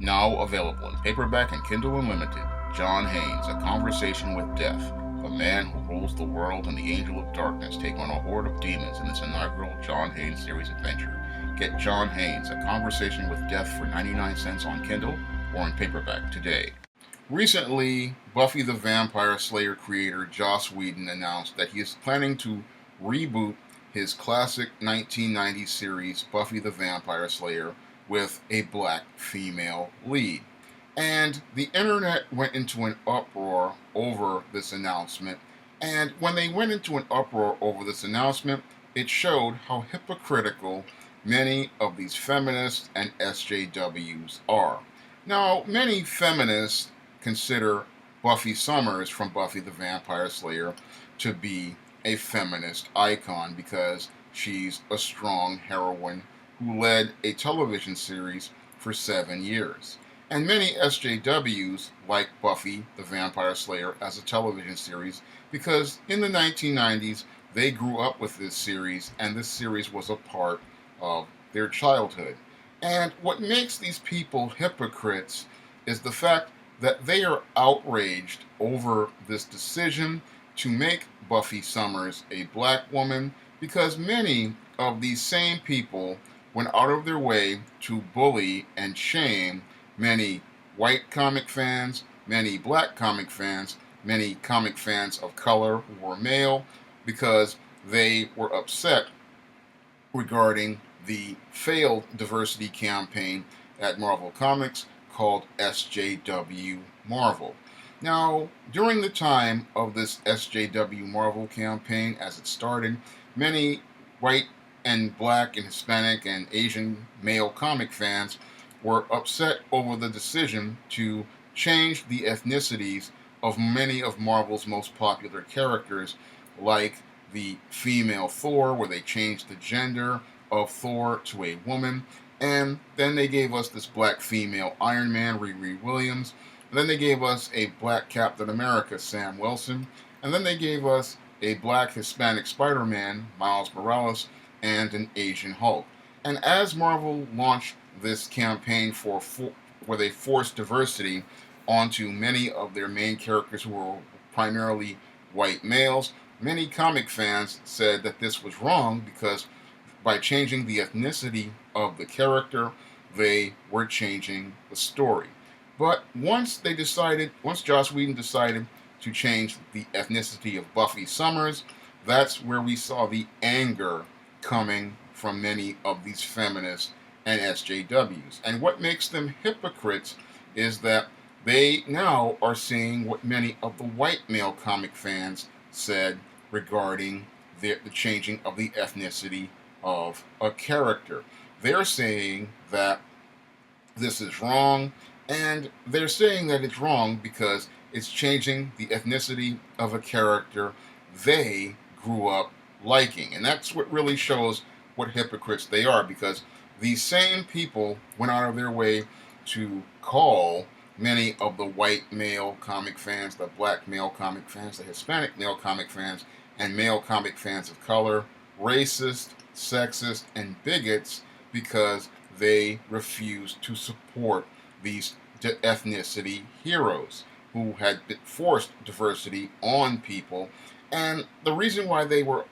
Now available in paperback and Kindle Unlimited. John Haynes, A Conversation with Death. A man who rules the world and the angel of darkness take on a horde of demons in this inaugural John Haynes series adventure. Get John Haynes, A Conversation with Death for 99 cents on Kindle or in paperback today. Recently, Buffy the Vampire Slayer creator Joss Whedon announced that he is planning to reboot his classic 1990 series Buffy the Vampire Slayer with a black female lead. And the internet went into an uproar over this announcement. And when they went into an uproar over this announcement, it showed how hypocritical many of these feminists and SJWs are. Now, many feminists consider Buffy Summers from Buffy the Vampire Slayer to be a feminist icon because she's a strong heroine who led a television series for 7 years. And many SJWs like Buffy the Vampire Slayer as a television series because in the 1990s they grew up with this series and this series was a part of their childhood. And what makes these people hypocrites is the fact that they are outraged over this decision to make Buffy Summers a black woman because many of these same people went out of their way to bully and shame many white comic fans, many black comic fans, many comic fans of color who were male because they were upset regarding the failed diversity campaign at Marvel Comics called SJW Marvel. Now, during the time of this SJW Marvel campaign, as it started, many white and black and Hispanic and Asian male comic fans were upset over the decision to change the ethnicities of many of Marvel's most popular characters, like the female Thor, where they changed the gender of Thor to a woman, and then they gave us this black female Iron Man, Riri Williams. And then they gave us a black Captain America, Sam Wilson. And then they gave us a black Hispanic Spider-Man, Miles Morales, and an Asian Hulk. And as Marvel launched this campaign where they forced diversity onto many of their main characters who were primarily white males, many comic fans said that this was wrong because by changing the ethnicity of the character, they were changing the story. But once Joss Whedon decided to change the ethnicity of Buffy Summers, that's where we saw the anger coming from many of these feminists and SJWs. And what makes them hypocrites is that they now are saying what many of the white male comic fans said regarding the changing of the ethnicity of a character. They're saying that this is wrong, and they're saying that it's wrong because it's changing the ethnicity of a character they grew up liking. And that's what really shows what hypocrites they are, because these same people went out of their way to call many of the white male comic fans, the black male comic fans, the Hispanic male comic fans, and male comic fans of color racist, sexist, and bigots because they refuse to support these ethnicity heroes who had forced diversity on people. And the reason why they were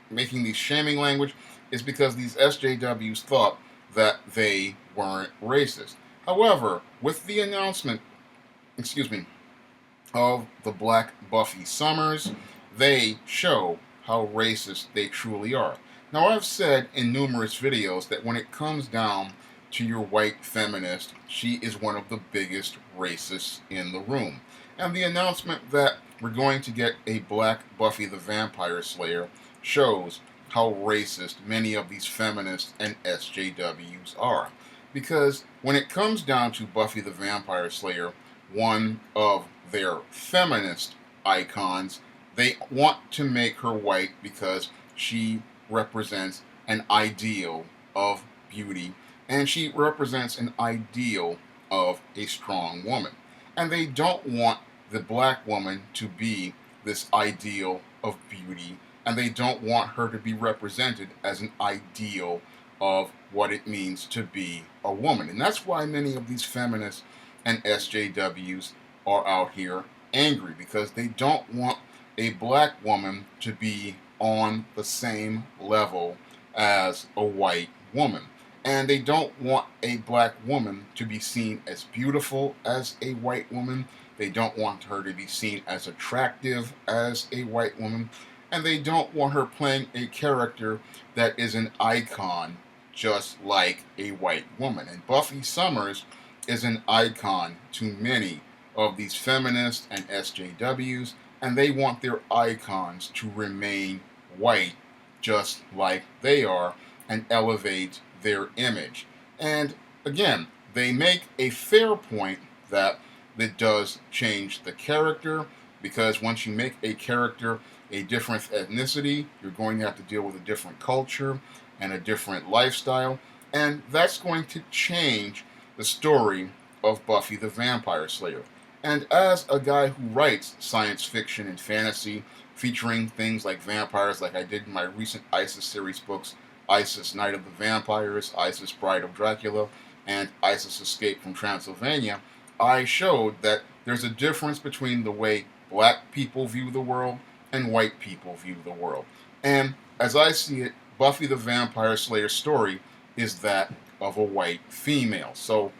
making these shaming language is because these SJWs thought that they weren't racist. However, with the announcement, of the black Buffy Summers, they show how racist they truly are. Now, I've said in numerous videos that when it comes down to your white feminist, she is one of the biggest racists in the room. And the announcement that we're going to get a black Buffy the Vampire Slayer shows how racist many of these feminists and SJWs are. Because when it comes down to Buffy the Vampire Slayer, one of their feminist icons, they want to make her white because she represents an ideal of beauty, and she represents an ideal of a strong woman. And they don't want the black woman to be this ideal of beauty, and they don't want her to be represented as an ideal of what it means to be a woman. And that's why many of these feminists and SJWs are out here angry, because they don't want a black woman to be on the same level as a white woman. And they don't want a black woman to be seen as beautiful as a white woman. They don't want her to be seen as attractive as a white woman. And they don't want her playing a character that is an icon just like a white woman. And Buffy Summers is an icon to many of these feminists and SJWs, and they want their icons to remain white just like they are and elevate their image. And again, they make a fair point that it does change the character, because once you make a character a different ethnicity, you're going to have to deal with a different culture and a different lifestyle, and that's going to change the story of Buffy the Vampire Slayer. And as a guy who writes science fiction and fantasy featuring things like vampires, like I did in my recent ISIS series books, ISIS Night of the Vampires, ISIS Bride of Dracula, and ISIS Escape from Transylvania, I showed that there's a difference between the way black people view the world and white people view the world. And as I see it, Buffy the Vampire Slayer story is that of a white female. So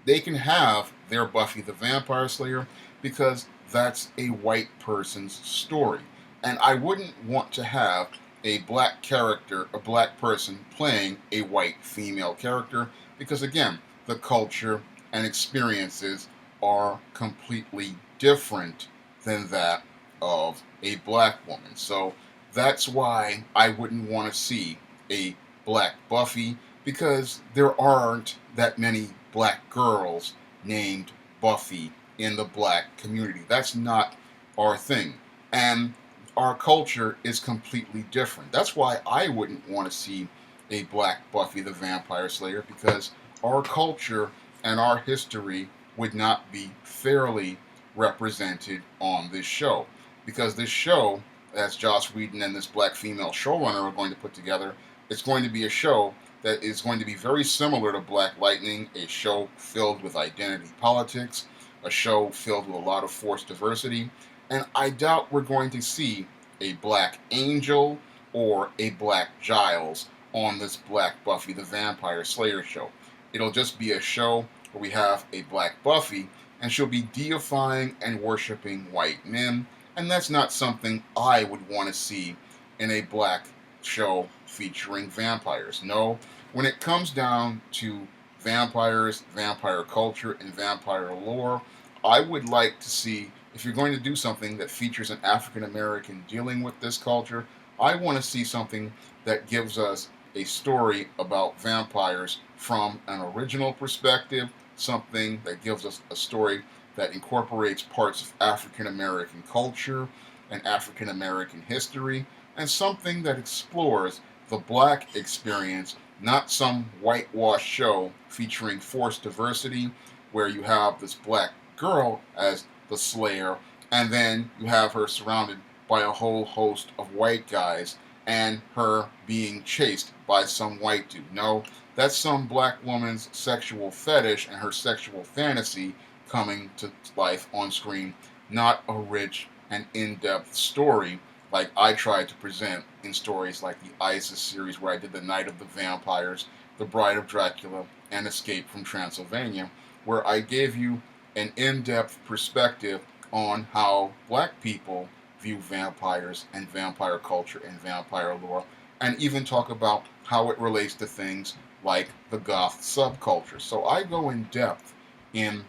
they can have their Buffy the Vampire Slayer because that's a white person's story. And I wouldn't want to have a black character, a black person playing a white female character, because again, the culture and experiences are completely different than that of a black woman. So that's why I wouldn't want to see a black Buffy, because there aren't that many black girls named Buffy in the black community. That's not our thing. And our culture is completely different. That's why I wouldn't want to see a black Buffy the Vampire Slayer, because our culture and our history would not be fairly represented on this show. Because this show, as Joss Whedon and this black female showrunner are going to put together, it's going to be a show that is going to be very similar to Black Lightning, a show filled with identity politics, a show filled with a lot of forced diversity, and I doubt we're going to see a black Angel or a black Giles on this black Buffy the Vampire Slayer show. It'll just be a show where we have a black Buffy, and she'll be deifying and worshiping white men, and that's not something I would want to see in a black show featuring vampires. No, when it comes down to vampires, vampire culture, and vampire lore, I would like to see, if you're going to do something that features an African American dealing with this culture, I want to see something that gives us a story about vampires from an original perspective, something that gives us a story that incorporates parts of African American culture and African American history, and something that explores the black experience, not some whitewashed show featuring forced diversity where you have this black girl as the Slayer, and then you have her surrounded by a whole host of white guys and her being chased by some white dude. No, that's some black woman's sexual fetish and her sexual fantasy coming to life on screen, not a rich and in-depth story like I tried to present in stories like the ISIS series, where I did the Night of the Vampires, the Bride of Dracula, and Escape from Transylvania, where I gave you an in-depth perspective on how black people view vampires and vampire culture and vampire lore, and even talk about how it relates to things like the goth subculture. So I go in depth in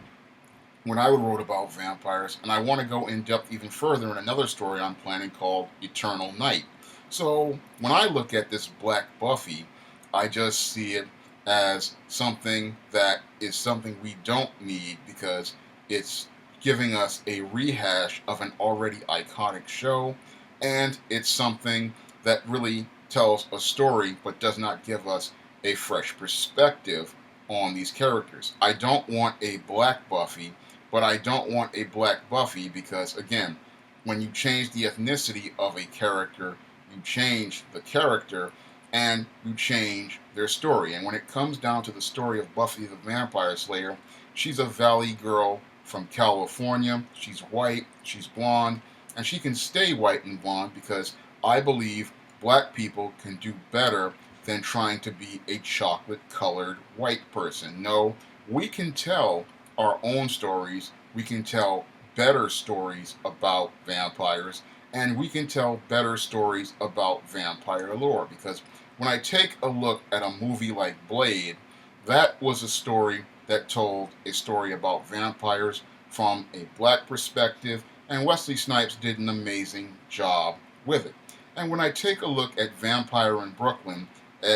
when I wrote about vampires, and I want to go in depth even further in another story I'm planning called Eternal Night. So when I look at this black Buffy, I just see it as something that is something we don't need, because it's giving us a rehash of an already iconic show, and it's something that really tells a story but does not give us a fresh perspective on these characters. I don't want a black Buffy, but I don't want a black Buffy because, again, when you change the ethnicity of a character, you change the character and you change their story. And when it comes down to the story of Buffy the Vampire Slayer, she's a valley girl from California. She's white, she's blonde, and she can stay white and blonde because I believe black people can do better than trying to be a chocolate colored white person. No, we can tell our own stories, we can tell better stories about vampires, and we can tell better stories about vampire lore. Because when I take a look at a movie like Blade, that was a story that told a story about vampires from a black perspective, and Wesley Snipes did an amazing job with it. And when I take a look at Vampire in Brooklyn,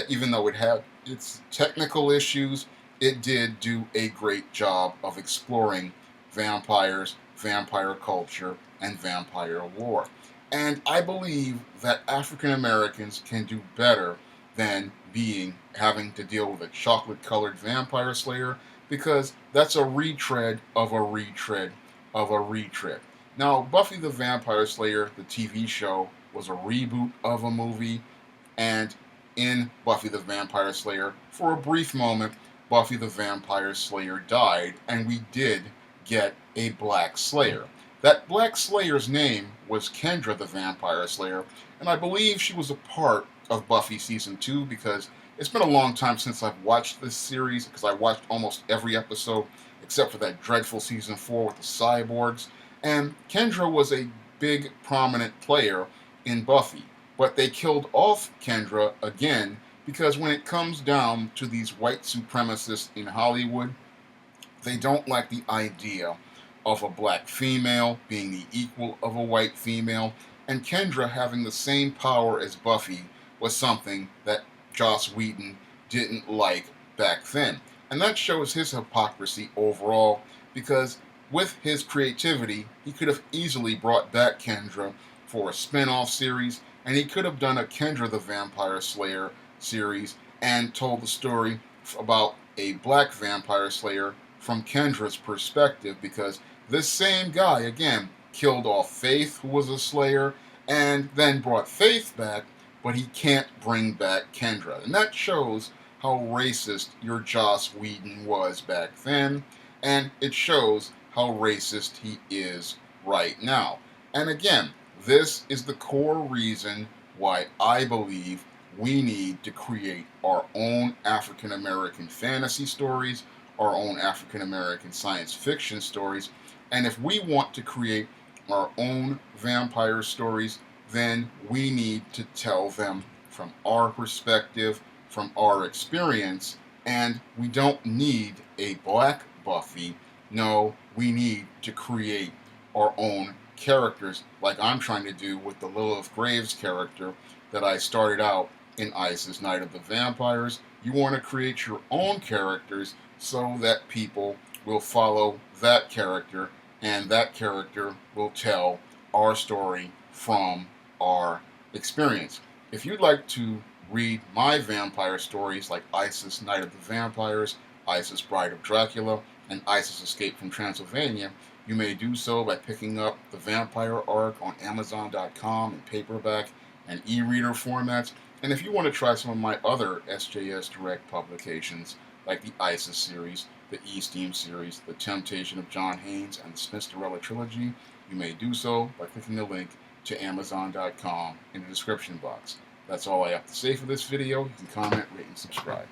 even though it had its technical issues, it did do a great job of exploring vampires, vampire culture, and vampire lore. And I believe that African Americans can do better than having to deal with a chocolate colored vampire slayer, because that's a retread of a retread of a retread. Now, Buffy the Vampire Slayer, the TV show, was a reboot of a movie, and in Buffy the Vampire Slayer, for a brief moment, Buffy the Vampire Slayer died, and we did get a Black Slayer. That Black Slayer's name was Kendra the Vampire Slayer, and I believe she was a part of Buffy Season 2, because it's been a long time since I've watched this series, because I watched almost every episode except for that dreadful Season 4 with the cyborgs, and Kendra was a big, prominent player in Buffy. But they killed off Kendra again because when it comes down to these white supremacists in Hollywood, they don't like the idea of a black female being the equal of a white female, and Kendra having the same power as Buffy was something that Joss Whedon didn't like back then. And that shows his hypocrisy overall, because with his creativity, he could have easily brought back Kendra for a spin-off series, and he could have done a Kendra the Vampire Slayer series and told the story about a black vampire slayer from Kendra's perspective, because this same guy, again, killed off Faith, who was a slayer, and then brought Faith back, but he can't bring back Kendra. And that shows how racist your Joss Whedon was back then, and it shows how racist he is right now. And again, this is the core reason why I believe we need to create our own African American fantasy stories, our own African American science fiction stories, and if we want to create our own vampire stories, then we need to tell them from our perspective, from our experience, and we don't need a black Buffy. No, we need to create our own characters, like I'm trying to do with the Lilith Graves character that I started out in Isis Night of the Vampires. You want to create your own characters so that people will follow that character, and that character will tell our story from our experience. If you'd like to read my vampire stories like Isis Night of the Vampires, Isis Bride of Dracula, and Isis Escape from Transylvania, you may do so by picking up the Vampire Arc on Amazon.com in paperback and e-reader formats. And if you want to try some of my other SJS Direct publications, like the Isis series, the E-Steam series, The Temptation of John Haynes, and the Smithsterella trilogy, you may do so by clicking the link to Amazon.com in the description box. That's all I have to say for this video. You can comment, rate, and subscribe.